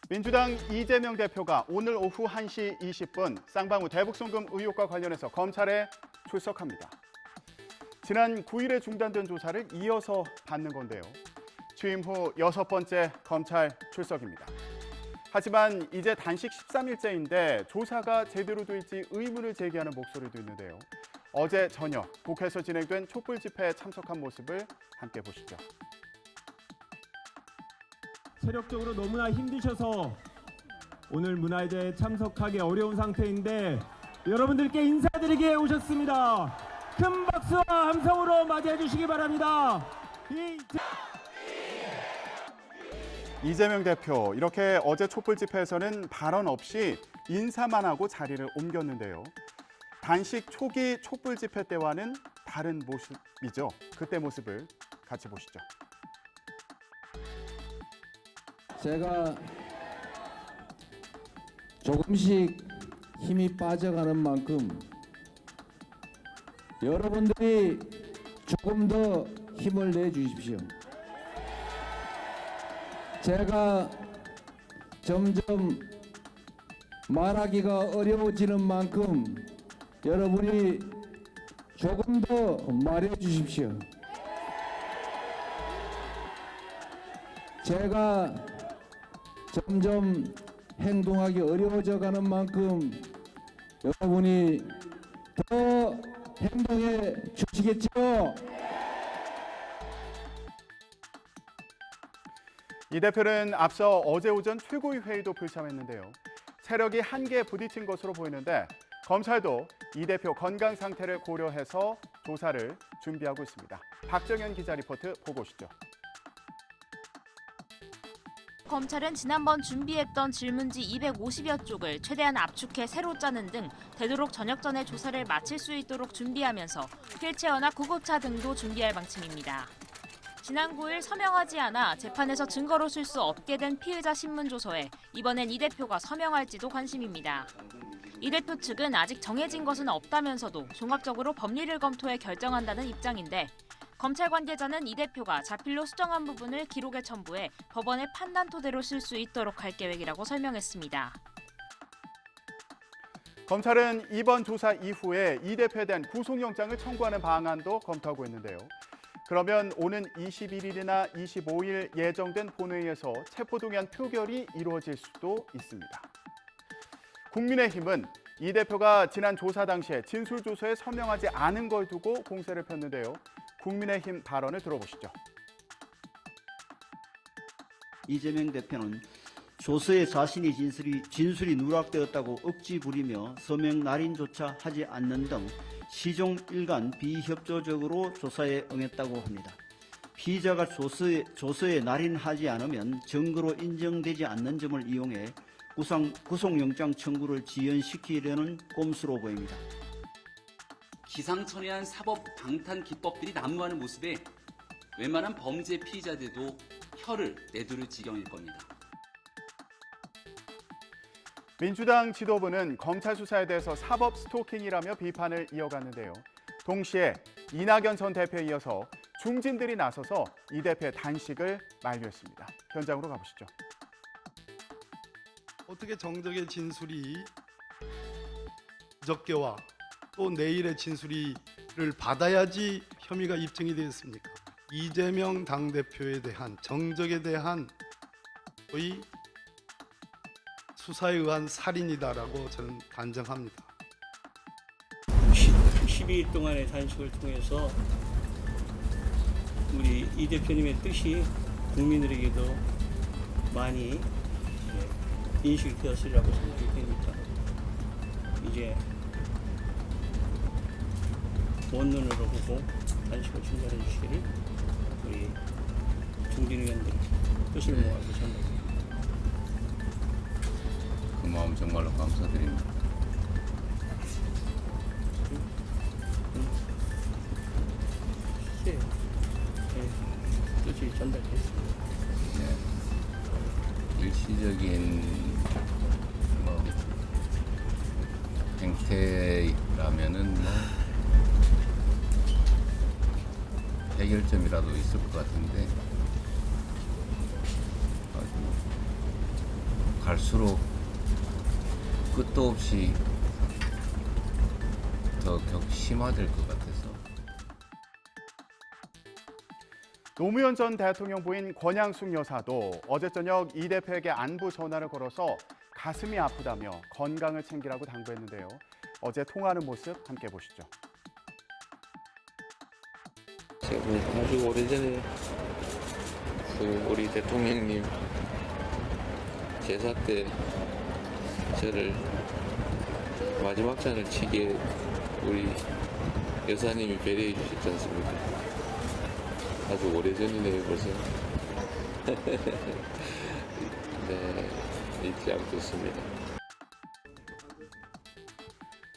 민주당 이재명 대표가 오늘 오후 1시 20분 쌍방울 대북송금 의혹과 관련해서 검찰에 출석합니다. 지난 9일에 중단된 조사를 이어서 받는 건데요. 취임 후 6번째 검찰 출석입니다. 하지만 이제 단식 13일째인데 조사가 제대로 될지 의문을 제기하는 목소리도 있는데요. 어제 저녁 국회에서 진행된 촛불 집회에 참석한 모습을 함께 보시죠. 체력적으로 너무나 힘드셔서 오늘 문화제에 참석하기 어려운 상태인데 여러분들께 인사드리게 오셨습니다. 큰 박수와 함성으로 맞이해 주시기 바랍니다. 이재명 대표, 이렇게 어제 촛불 집회에서는 발언 없이 인사만 하고 자리를 옮겼는데요. 단식 초기 촛불 집회 때와는 다른 모습이죠. 그때 모습을 같이 보시죠. 제가 조금씩 힘이 빠져가는 만큼 여러분들이 조금 더 힘을 내주십시오. 제가 점점 말하기가 어려워지는 만큼 여러분이 조금 더 말해 주십시오. 제가 점점 행동하기 어려워져 가는 만큼 여러분이 더 행동해 주시겠죠? 이 대표는 앞서 어제 오전 최고위 회의도 불참했는데요. 체력이 한계에 부딪힌 것으로 보이는데 검찰도 이 대표 건강 상태를 고려해서 조사를 준비하고 있습니다. 박정현 기자 리포트 보고 오시죠. 검찰은 지난번 준비했던 질문지 250여 쪽을 최대한 압축해 새로 짜는 등 되도록 저녁 전에 조사를 마칠 수 있도록 준비하면서 휠체어나 구급차 등도 준비할 방침입니다. 지난 9일 서명하지 않아 재판에서 증거로 쓸 수 없게 된 피의자 신문조서에 이번엔 이 대표가 서명할지도 관심입니다. 이 대표 측은 아직 정해진 것은 없다면서도 종합적으로 법리를 검토해 결정한다는 입장인데 검찰 관계자는 이 대표가 자필로 수정한 부분을 기록에 첨부해 법원의 판단 토대로 쓸 수 있도록 할 계획이라고 설명했습니다. 검찰은 이번 조사 이후에 이 대표에 대한 구속영장을 청구하는 방안도 검토하고 있는데요. 그러면 오는 21일이나 25일 예정된 본회의에서 체포동의안 표결이 이루어질 수도 있습니다. 국민의힘은 이 대표가 지난 조사 당시에 진술조서에 서명하지 않은 걸 두고 공세를 폈는데요. 국민의힘 발언을 들어보시죠. 이재명 대표는 조서에 자신이 진술이 누락되었다고 억지 부리며 서명 날인조차 하지 않는 등 시종일관 비협조적으로 조사에 응했다고 합니다. 피의자가 조서에 날인하지 않으면 증거로 인정되지 않는 점을 이용해 구속영장 청구를 지연시키려는 꼼수로 보입니다. 기상천외한 사법 방탄 기법들이 난무하는 모습에 웬만한 범죄 피의자들도 혀를 내두를 지경일 겁니다. 민주당 지도부는 검찰 수사에 대해서 사법 스토킹이라며 비판을 이어갔는데요. 동시에 이낙연 전 대표에 이어서 중진들이 나서서 이 대표의 단식을 만류했습니다. 현장으로 가보시죠. 어떻게 정적의 진술이 그저께와 또 내일의 진술을 받아야지 혐의가 입증이 되었습니까? 이재명 당대표에 대한 정적에 대한 거의 수사에 의한 살인이다라고 저는 단정합니다. 12일 동안의 단식을 통해서 우리 이 대표님의 뜻이 국민들에게도 많이 인식이 되었으리라고 생각이 됩니다. 이제 원눈으로 보고 단식을 중단해 주시기를 우리 중진 의원들 뜻을 모아서 전달합니다. 그 마음 정말로 감사드립니다. 네, 뜻이 전달됐습니다. 네. 일시적인 행태라면은 해결점이라도 있을 것 같은데 아주 갈수록 끝도 없이 더 심화될 것 같아서. 노무현 전 대통령 부인 권양숙 여사도 어제 저녁 이 대표에게 안부 전화를 걸어서 가슴이 아프다며 건강을 챙기라고 당부했는데요. 어제 통화하는 모습 함께 보시죠. 제가 아주 오래전에 우리 대통령님 제사 때 저를 마지막 잔을 치게 우리 여사님이 배려해 주셨지 않습니까? 아주 오래전이네요, 벌써. 네, 잊지 않겠습니다.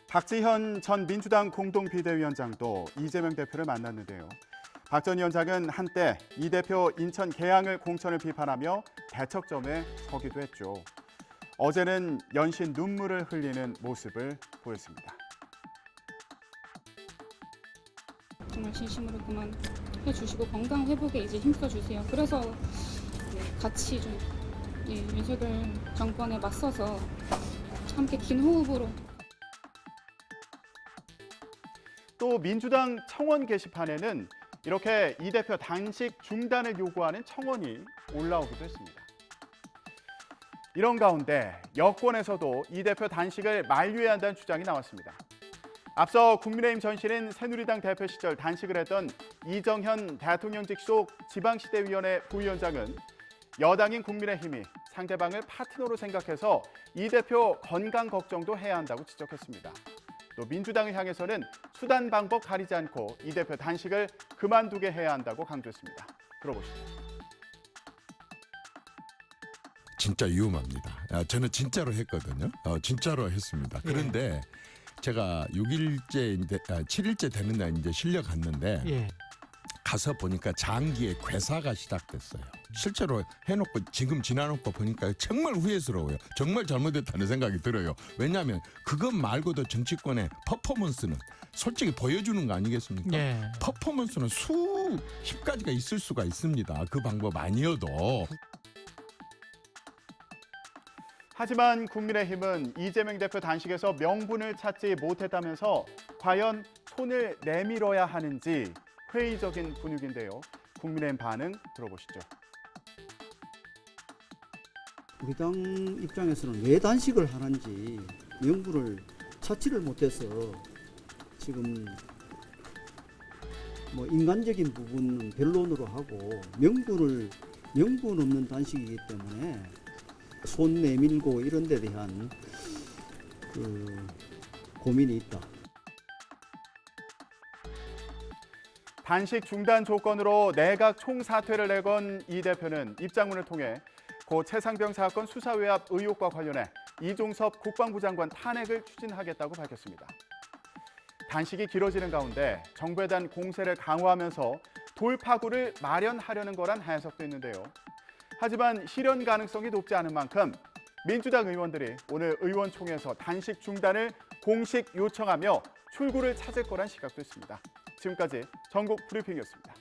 박지현 전 민주당 공동비대위원장도 이재명 대표를 만났는데요. 박 전 위원장은 한때 이 대표 인천 계양을 공천을 비판하며 대척점에 서기도 했죠. 어제는 연신 눈물을 흘리는 모습을 보였습니다. 정말 진심으로 그만해 주시고 건강 회복에 이제 힘써 주세요. 그래서 같이 좀 윤석열 정권에 맞서서 함께 긴 호흡으로. 또 민주당 청원 게시판에는 이렇게 이 대표 단식 중단을 요구하는 청원이 올라오기도 했습니다. 이런 가운데 여권에서도 이 대표 단식을 만류해야 한다는 주장이 나왔습니다. 앞서 국민의힘 전신인 새누리당 대표 시절 단식을 했던 이정현 대통령직 속 지방시대위원회 부위원장은 여당인 국민의힘이 상대방을 파트너로 생각해서 이 대표 건강 걱정도 해야 한다고 지적했습니다. 또 민주당을 향해서는 수단 방법 가리지 않고 이 대표 단식을 그만두게 해야 한다고 강조했습니다. 들어보시죠. 진짜 위험합니다. 저는 진짜로 했거든요. 진짜로 했습니다. 그런데 제가 6일째, 7일째 되는 날 이제 실려 갔는데 가서 보니까 장기에 괴사가 시작됐어요. 실제로 해놓고 지금 지나놓고 보니까 정말 후회스러워요. 정말 잘못했다는 생각이 들어요. 왜냐하면 그것 말고도 정치권의 퍼포먼스는 솔직히 보여주는 거 아니겠습니까? 퍼포먼스는 수십 가지가 있을 수가 있습니다. 그 방법 아니어도. 하지만 국민의힘은 이재명 대표 단식에서 명분을 찾지 못했다면서 과연 손을 내밀어야 하는지 회의적인 분위기인데요. 국민의힘 반응 들어보시죠. 우리 당 입장에서는 왜 단식을 하는지 명분을 찾지를 못해서 지금 뭐 인간적인 부분은 변론으로 하고 명분 없는 단식이기 때문에 손 내밀고 이런 데 대한 그 고민이 있다. 단식 중단 조건으로 내각 총사퇴를 내건 이 대표는 입장문을 통해 고 최상병 사건 수사 외압 의혹과 관련해 이종섭 국방부 장관 탄핵을 추진하겠다고 밝혔습니다. 단식이 길어지는 가운데 정부에 대한 공세를 강화하면서 돌파구를 마련하려는 거란 해석도 있는데요. 하지만 실현 가능성이 높지 않은 만큼 민주당 의원들이 오늘 의원총회에서 단식 중단을 공식 요청하며 출구를 찾을 거란 시각도 있습니다. 지금까지 전국 브리핑이었습니다.